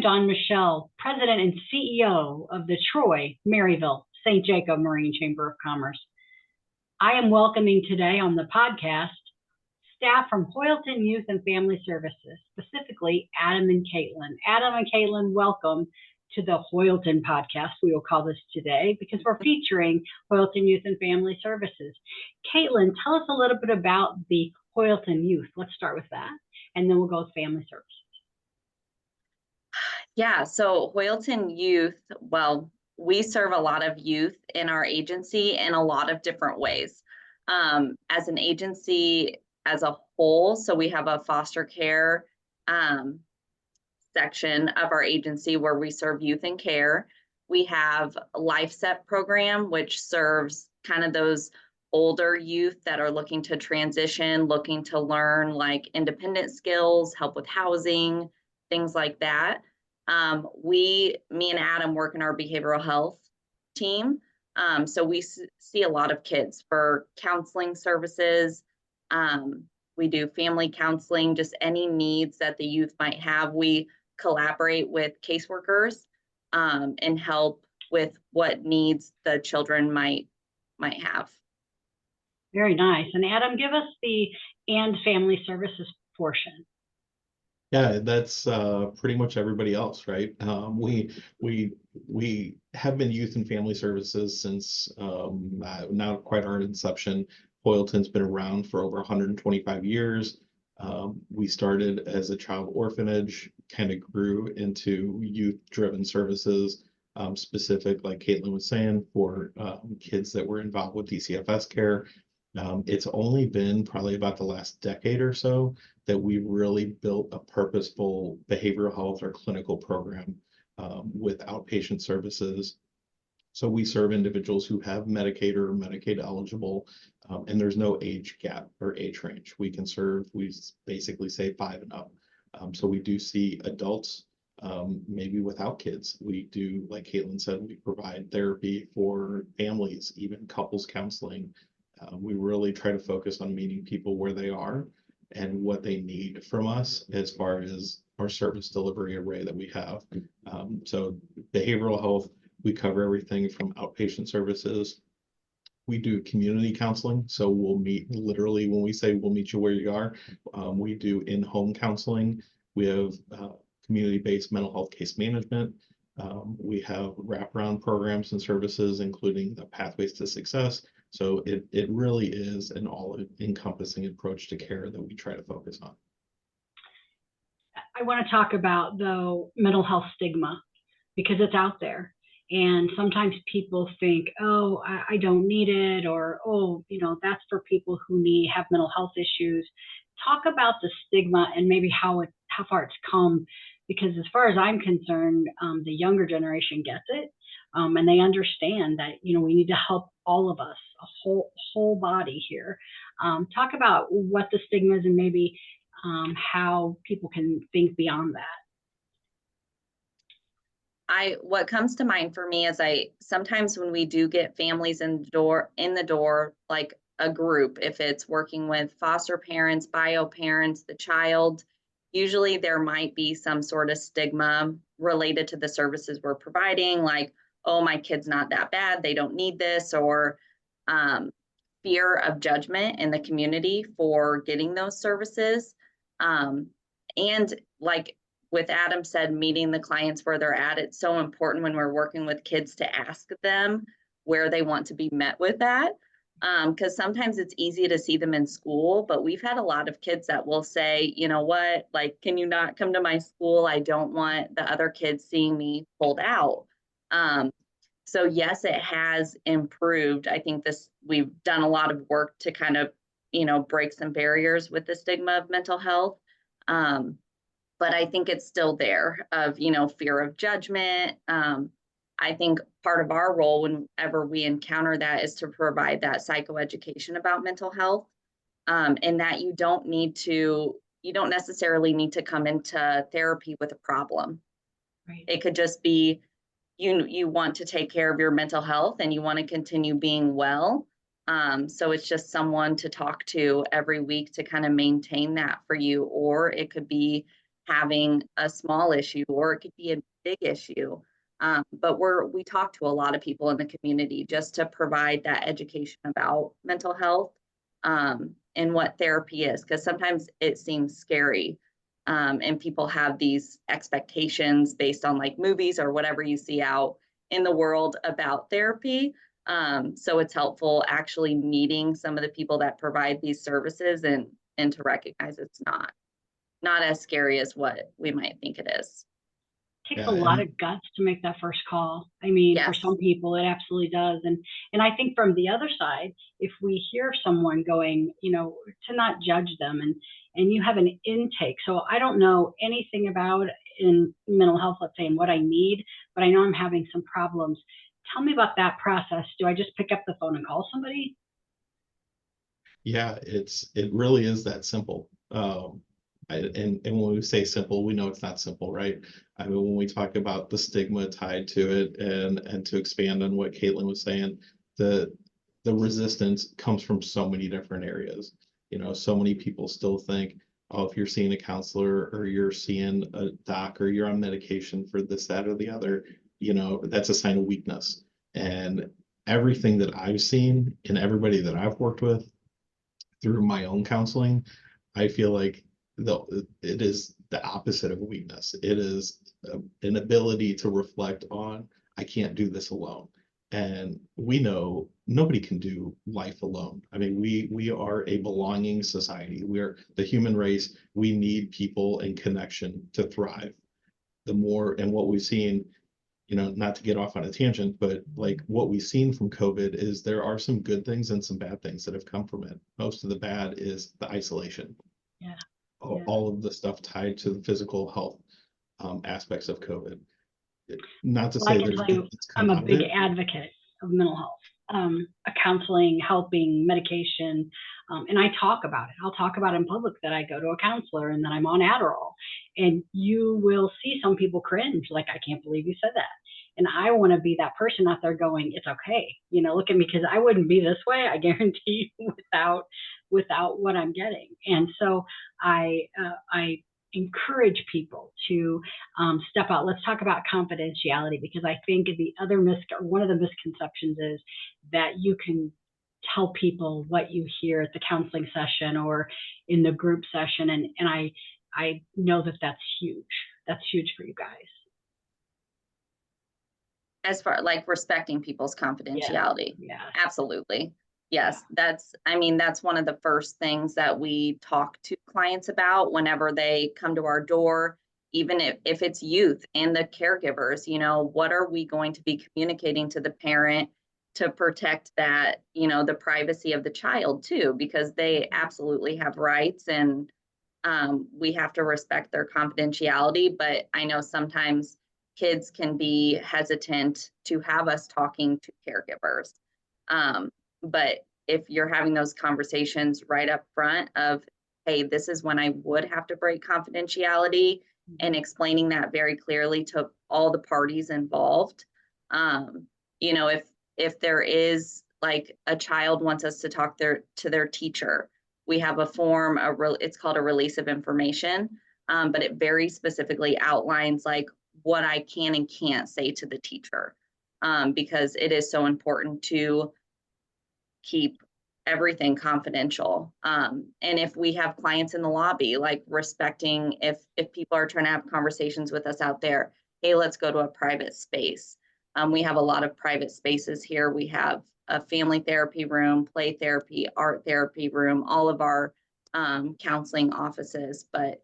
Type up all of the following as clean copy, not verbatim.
I'm Dawn Michelle, President and CEO of the Troy Maryville St. Jacob Marine Chamber of Commerce. I am welcoming today on the podcast staff from Hoyleton Youth and Family Services, specifically Adam and Caitlin. Adam and Caitlin, welcome to the Hoyleton podcast, we will call this today, because we're featuring Hoyleton Youth and Family Services. Caitlin, tell us a little bit about the Hoyleton Youth. Let's start with that, and then we'll go with Family Services. Yeah, so Hoyleton Youth, well, we serve a lot of youth in our agency in a lot of different ways. As an agency as a whole, so we have a foster care section of our agency where we serve youth in care. We have a LifeSet program, which serves kind of those older youth that are looking to transition, looking to learn like independent skills, help with housing, things like that. Me and Adam work in our behavioral health team. So we see a lot of kids for counseling services. We do family counseling, just any needs that the youth might have. We collaborate with caseworkers and help with what needs the children might have. Very nice. And Adam, give us the and family services portion. Yeah, that's pretty much everybody else, right? We have been youth and family services since not quite our inception. Hoyleton's been around for over 125 years. We started as a child orphanage, kind of grew into youth-driven services, specific, like Caitlin was saying, for kids that were involved with DCFS care. It's only been probably about the last decade or so that we really built a purposeful behavioral health or clinical program with outpatient services. So we serve individuals who have Medicaid or Medicaid eligible, and there's no age gap or age range. We basically say 5 and up. So we do see adults, maybe without kids. We do, like Caitlin said, we provide therapy for families, even couples counseling. We really try to focus on meeting people where they are and what they need from us as far as our service delivery array that we have. So behavioral health, we cover everything from outpatient services. We do community counseling. So we'll meet literally when we say we'll meet you where you are. We do in-home counseling. We have community-based mental health case management. We have wraparound programs and services, including the Pathways to Success. So it really is an all-encompassing approach to care that we try to focus on. I want to talk about, though, mental health stigma, because it's out there. And sometimes people think, oh, I don't need it, or, oh, that's for people who have mental health issues. Talk about the stigma and maybe how far it's come, because as far as I'm concerned, the younger generation gets it. And they understand that, we need to help all of us, a whole body here. Talk about what the stigma is and maybe how people can think beyond that. What comes to mind for me is sometimes when we do get families in the door, like a group, if it's working with foster parents, bio parents, the child, usually there might be some sort of stigma related to the services we're providing, like, oh, my kid's not that bad, they don't need this, or fear of judgment in the community for getting those services. And like with Adam said, meeting the clients where they're at, it's so important when we're working with kids to ask them where they want to be met with that. Because sometimes it's easy to see them in school, but we've had a lot of kids that will say, you know what, like, can you not come to my school? I don't want the other kids seeing me pulled out. So yes, it has improved. I think we've done a lot of work to kind of, break some barriers with the stigma of mental health. But I think it's still there of, fear of judgment. I think part of our role whenever we encounter that is to provide that psychoeducation about mental health, and that you don't necessarily need to come into therapy with a problem. Right. It could just be you want to take care of your mental health and you want to continue being well. So it's just someone to talk to every week to kind of maintain that for you, or it could be having a small issue, or it could be a big issue. But we talk to a lot of people in the community just to provide that education about mental health, and what therapy is, because sometimes it seems scary. And people have these expectations based on like movies or whatever you see out in the world about therapy. So it's helpful actually meeting some of the people that provide these services, and to recognize it's not as scary as what we might think it is. Takes Yeah, a lot and of guts to make that first call. I mean, for Yes. some people, it absolutely does. And I think from the other side, if we hear someone going, to not judge them, and you have an intake. So I don't know anything about in mental health, let's say, and what I need, but I know I'm having some problems. Tell me about that process. Do I just pick up the phone and call somebody? yeah, it really is that simple. And when we say simple, we know it's not simple, right? I mean, when we talk about the stigma tied to it, and to expand on what Caitlin was saying, the the resistance comes from so many different areas. So many people still think, oh, if you're seeing a counselor or you're seeing a doc or you're on medication for this, that, or the other, that's a sign of weakness. And everything that I've seen and everybody that I've worked with through my own counseling, I feel like it is the opposite of weakness. It is an ability to reflect on, I can't do this alone. And we know nobody can do life alone. I mean, we are a belonging society. We're the human race. We need people and connection to thrive. The more, and what we've seen, not to get off on a tangent, but like what we've seen from COVID is there are some good things and some bad things that have come from it. Most of the bad is the isolation, Yeah. all of the stuff tied to the physical health aspects of COVID. Not to Well, I say can there's tell good you, that's I'm come a out of big it. advocate of mental health, a counseling, helping, medication, and I talk about it. I'll talk about in public that I go to a counselor and that I'm on Adderall, and you will see some people cringe, like, I can't believe you said that. And I want to be that person out there going, it's okay, look at me, because I wouldn't be this way, I guarantee you, without what I'm getting. And so I encourage people to step out. Let's talk about confidentiality, because I think one of the misconceptions is that you can tell people what you hear at the counseling session or in the group session, and I know that that's huge. That's huge for you guys. As far like respecting people's Yeah, confidentiality. yeah, Absolutely. yeah. Yes, that's one of the first things that we talk to clients about whenever they come to our door, even if it's youth and the caregivers, what are we going to be communicating to the parent to protect that, the privacy of the child too, because they absolutely have rights, and we have to respect their confidentiality. But I know sometimes kids can be hesitant to have us talking to caregivers. But if you're having those conversations right up front of, hey, this is when I would have to break confidentiality, and explaining that very clearly to all the parties involved. If there is like a child wants us to talk to their teacher, we have a form, it's called a release of information, but it very specifically outlines like what I can and can't say to the teacher, because it is so important to keep everything confidential. And if we have clients in the lobby, like respecting if people are trying to have conversations with us out there, hey, let's go to a private space. We have a lot of private spaces here. We have a family therapy room, play therapy, art therapy room, all of our counseling offices. But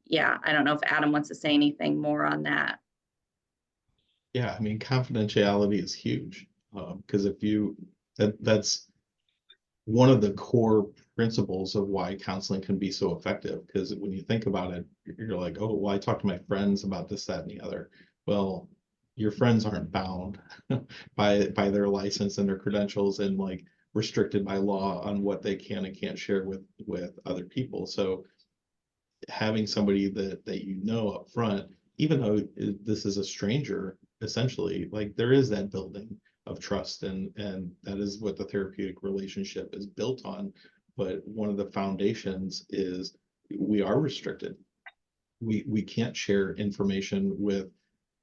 yeah, I don't know if Adam wants to say anything more on that. Yeah, I mean, confidentiality is huge, because that's one of the core principles of why counseling can be so effective. Because when you think about it, you're like, oh, well, I talk to my friends about this, that, and the other. Well, your friends aren't bound by their license and their credentials, and like restricted by law on what they can and can't share with other people. So having somebody that up front, even though this is a stranger, essentially, like there is that building of trust, and that is what the therapeutic relationship is built on. But one of the foundations is we are restricted. we can't share information with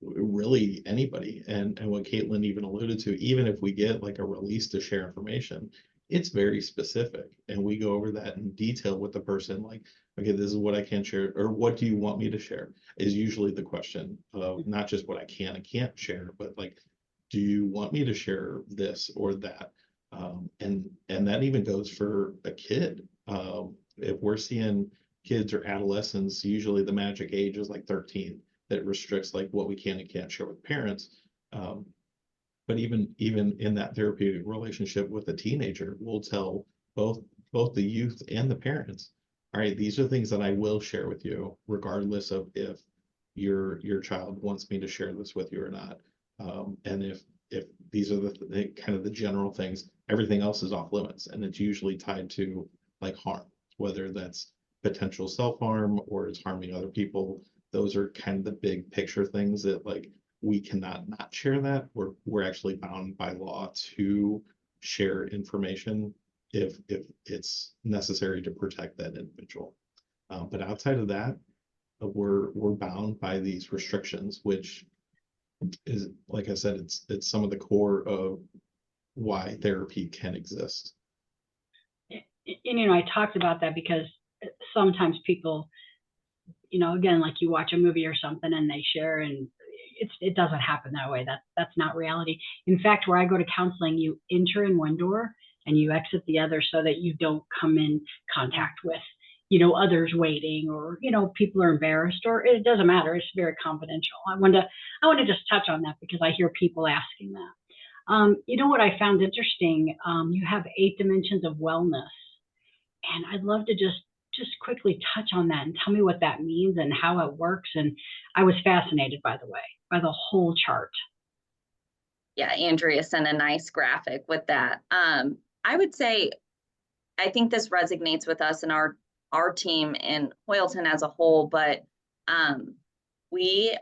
really anybody. And what Caitlin even alluded to, even if we get like a release to share information, it's very specific. And we go over that in detail with the person, like, okay, this is what I can share, or what do you want me to share, is usually the question of not just what I can and can't share, but like, do you want me to share this or that? And that even goes for a kid. If we're seeing kids or adolescents, usually the magic age is like 13, that restricts like what we can and can't share with parents. Um, but even in that therapeutic relationship with a teenager, we'll tell both the youth and the parents, all right, these are things that I will share with you, regardless of if your child wants me to share this with you or not. And if these are the kind of the general things, everything else is off limits, and it's usually tied to like harm, whether that's potential self-harm or it's harming other people. Those are kind of the big picture things that like we cannot not share that. We're actually bound by law to share information if it's necessary to protect that individual. But outside of that, we're bound by these restrictions, which is, like I said, it's some of the core of why therapy can exist. And I talked about that because sometimes people, again, like you watch a movie or something and they share, and it doesn't happen that way. That's not reality. In fact, where I go to counseling, you enter in one door and you exit the other so that you don't come in contact with, others waiting, or, people are embarrassed, or it doesn't matter. It's very confidential. I want to just touch on that because I hear people asking that. What I found interesting, you have 8 dimensions of wellness, and I'd love to just quickly touch on that and tell me what that means and how it works. And I was fascinated, by the way, by the whole chart. Yeah, Andrea sent a nice graphic with that. I would say, I think this resonates with us and our team in Hoyleton as a whole, but we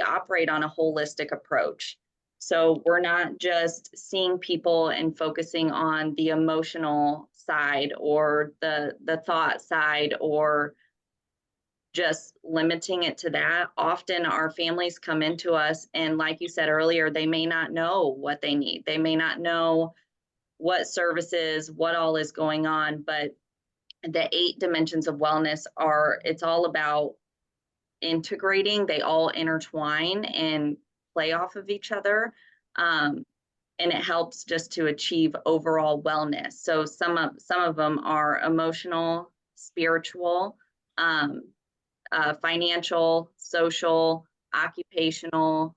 operate on a holistic approach. So we're not just seeing people and focusing on the emotional side or the thought side, or just limiting it to that. Often our families come into us, and like you said earlier, they may not know what they need. They may not know what services, what all is going on, but the 8 dimensions of wellness it's all about integrating. They all intertwine and play off of each other. And it helps just to achieve overall wellness. So some of them are emotional, spiritual, financial, social, occupational,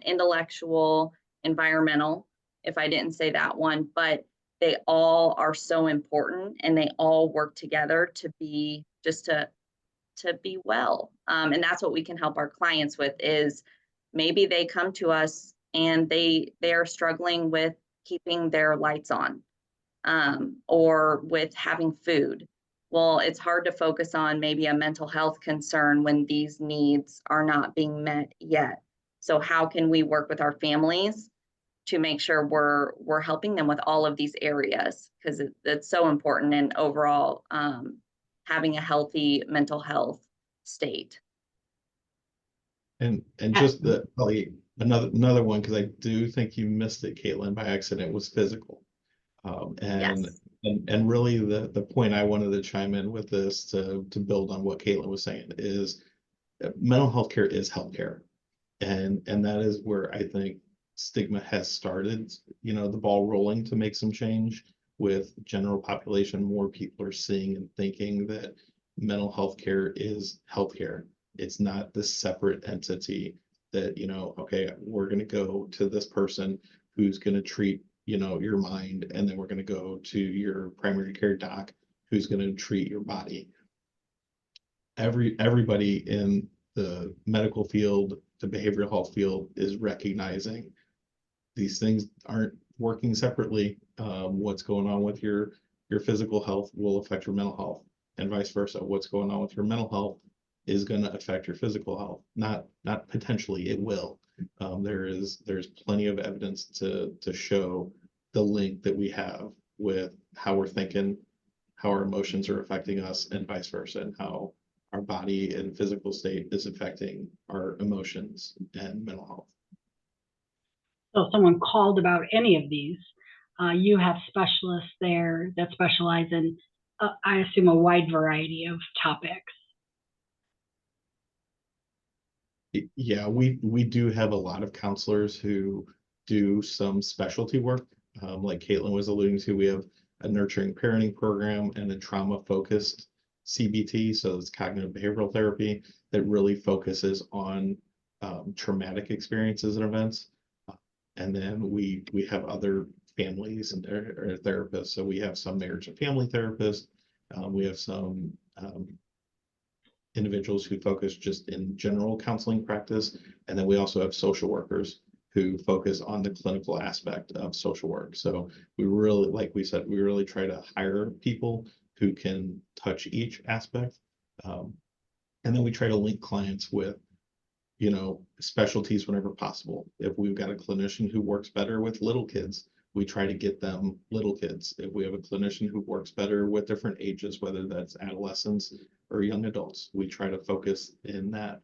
intellectual, environmental, if I didn't say that one, but they all are so important, and they all work together to be well. And that's what we can help our clients with, is maybe they come to us and they are struggling with keeping their lights on, or with having food. Well, it's hard to focus on maybe a mental health concern when these needs are not being met yet. So how can we work with our families to make sure we're helping them with all of these areas? Because it's so important in overall having a healthy mental health state. And just probably another one, because I do think you missed it, Caitlin, by accident, was physical. And Yes. and really the point I wanted to chime in with this to build on what Caitlin was saying is mental health care is healthcare. And that is where I think stigma has started, the ball rolling to make some change with general population. More people are seeing and thinking that mental health care is healthcare. It's not this separate entity that, okay, we're going to go to this person who's going to treat, your mind, and then we're going to go to your primary care doc who's going to treat your body. Everybody in the medical field, the behavioral health field, is recognizing these things aren't working separately. What's going on with your physical health will affect your mental health, and vice versa. What's going on with your mental health is going to affect your physical health. Not potentially, it will. There's plenty of evidence to show the link that we have with how we're thinking, how our emotions are affecting us, and vice versa, and how our body and physical state is affecting our emotions and mental health. So if someone called about any of these, you have specialists there that specialize in, I assume, a wide variety of topics. Yeah, we do have a lot of counselors who do some specialty work. Like Caitlin was alluding to, we have a nurturing parenting program and a trauma-focused CBT, so it's cognitive behavioral therapy that really focuses on traumatic experiences and events. And then we have other families and their therapists. So we have some marriage and family therapists. We have some individuals who focus just in general counseling practice. And then we also have social workers who focus on the clinical aspect of social work. So we really, like we said, we really try to hire people who can touch each aspect. And then we try to link clients with, you know, specialties whenever possible. If we've got a clinician who works better with little kids, we try to get them little kids. If we have a clinician who works better with different ages, whether that's adolescents or young adults, we try to focus in that.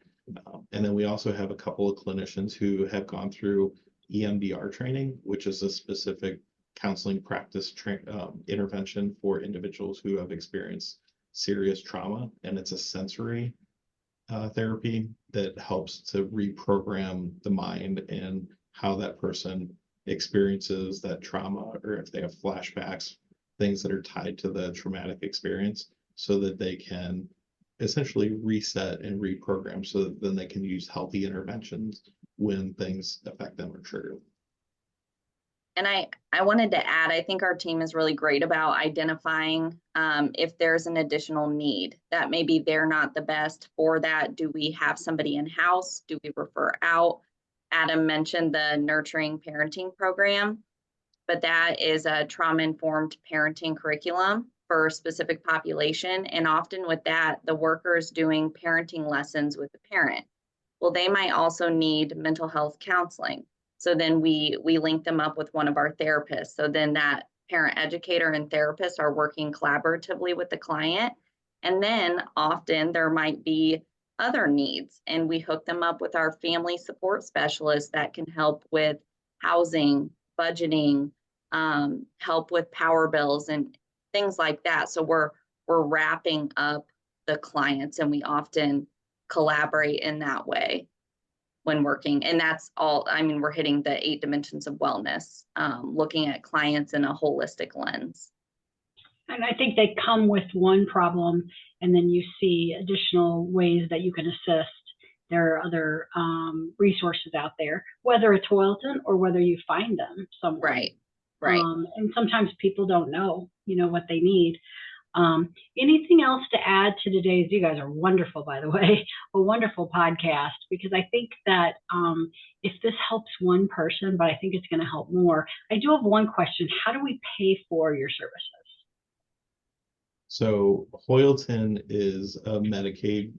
And then we also have a couple of clinicians who have gone through EMDR training, which is a specific counseling practice intervention for individuals who have experienced serious trauma. And it's a sensory therapy that helps to reprogram the mind and how that person experiences that trauma, or if they have flashbacks, things that are tied to the traumatic experience, so that they can essentially reset and reprogram, so that then they can use healthy interventions when things affect them or trigger them. And I wanted to add, I think our team is really great about identifying if there's an additional need that maybe they're not the best for that. Do we have somebody in-house? Do we refer out? Adam mentioned the nurturing parenting program, but that is a trauma-informed parenting curriculum for a specific population. And often with that, the worker is doing parenting lessons with the parent. Well, they might also need mental health counseling. So then we link them up with one of our therapists. So then that parent educator and therapist are working collaboratively with the client. And then often there might be other needs, and we hook them up with our family support specialists that can help with housing, budgeting, help with power bills and things like that. So we're wrapping up the clients, and we often collaborate in that way when working. And that's all, I mean, we're hitting the 8 dimensions of wellness, looking at clients in a holistic lens. And I think they come with one problem, and then you see additional ways that you can assist. There are other resources out there, whether it's Hoyleton or whether you find them somewhere. Right. And sometimes people don't know, what they need. Anything else to add to today's? You guys are wonderful, by the way, a wonderful podcast, because I think that if this helps one person, but I think it's going to help more. I do have one question. How do we pay for your services? So Hoyleton is a Medicaid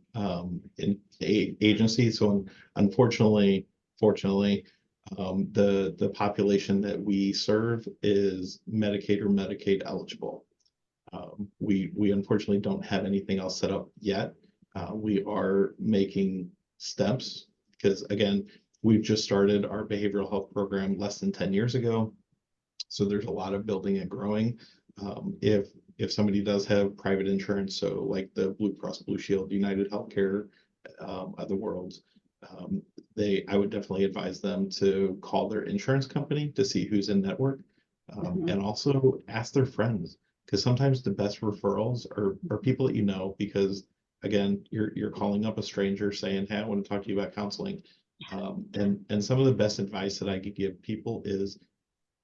agency. So unfortunately, the population that we serve is Medicaid or Medicaid eligible. We unfortunately don't have anything else set up yet. We are making steps because, again, we've just started our behavioral health program less than 10 years ago. So there's a lot of building and growing. If somebody does have private insurance, so like the Blue Cross Blue Shield, United Healthcare of the world, I would definitely advise them to call their insurance company to see who's in network, and also ask their friends, because sometimes the best referrals are people that you know, because again, you're calling up a stranger saying, hey, I want to talk to you about counseling. And some of the best advice that I could give people is,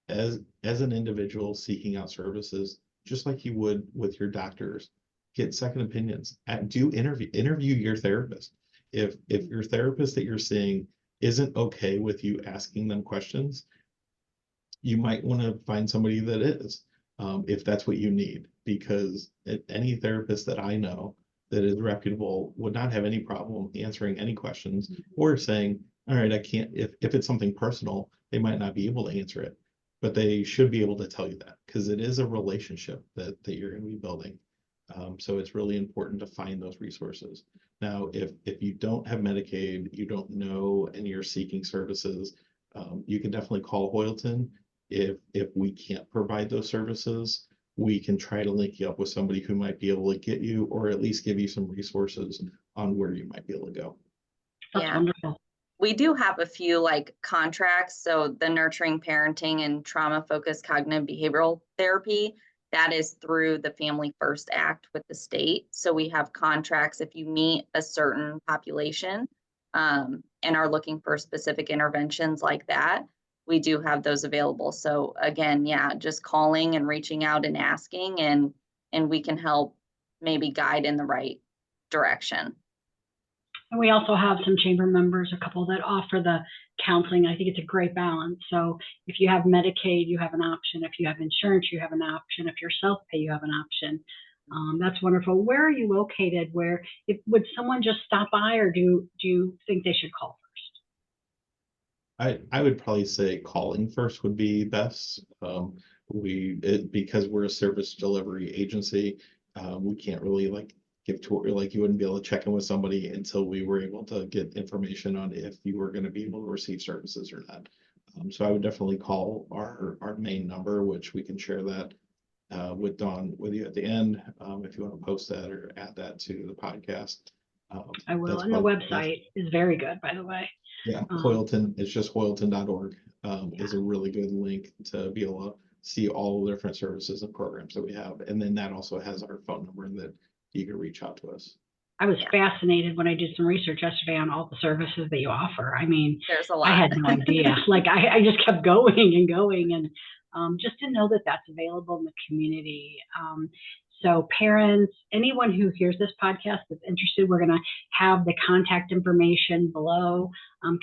as an individual seeking out services, just like you would with your doctors, get second opinions. Do interview your therapist. If your therapist that you're seeing isn't okay with you asking them questions, you might want to find somebody that is, if that's what you need, because any therapist that I know that is reputable would not have any problem answering any questions, or saying, all right, I can't, if it's something personal, they might not be able to answer it, but they should be able to tell you that, because it is a relationship that you're going to be building. So it's really important to find those resources. Now, if you don't have Medicaid, you don't know, and you're seeking services, you can definitely call Hoyleton. If we can't provide those services, we can try to link you up with somebody who might be able to get you, or at least give you some resources on where you might be able to go. That's Yeah. wonderful. We do have a few like contracts. So the nurturing parenting and trauma focused cognitive behavioral therapy, that is through the Family First Act with the state. So we have contracts if you meet a certain population and are looking for specific interventions like that, we do have those available. So again, yeah, just calling and reaching out and asking, and we can help maybe guide in the right direction. And we also have some chamber members, a couple that offer the counseling. I think it's a great balance. So if you have Medicaid, you have an option. If you have insurance, you have an option. If you're self-pay, you have an option. That's wonderful. Where are you located? Would someone just stop by, or do you think they should call first? I would probably say calling first would be best. Because we're a service delivery agency, we can't really like give tour, like you wouldn't be able to check in with somebody until we were able to get information on if you were going to be able to receive services or not. So I would definitely call our main number, which we can share that with Dawn with you at the end, if you want to post that or add that to the podcast. I will. That's And the probably website is very good, by the way. Yeah, Um, Hoyleton, it's just Hoyleton.org, Yeah. is a really good link to be able to see all the different services and programs that we have. And then that also has our phone number that you can reach out to us. I was Yeah. fascinated when I did some research yesterday on all the services that you offer. I mean, There's a I lot. had no idea. Like I just kept going and going, and just to know that that's available in the community. So parents, anyone who hears this podcast that's interested, we're going to have the contact information below.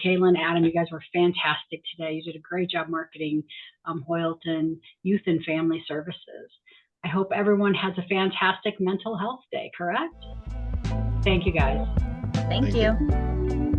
Kaylin, Adam, you guys were fantastic today. You did a great job marketing Hoyleton Youth and Family Services. I hope everyone has a fantastic mental health day, correct? Thank you, guys. Thank Thank you. you.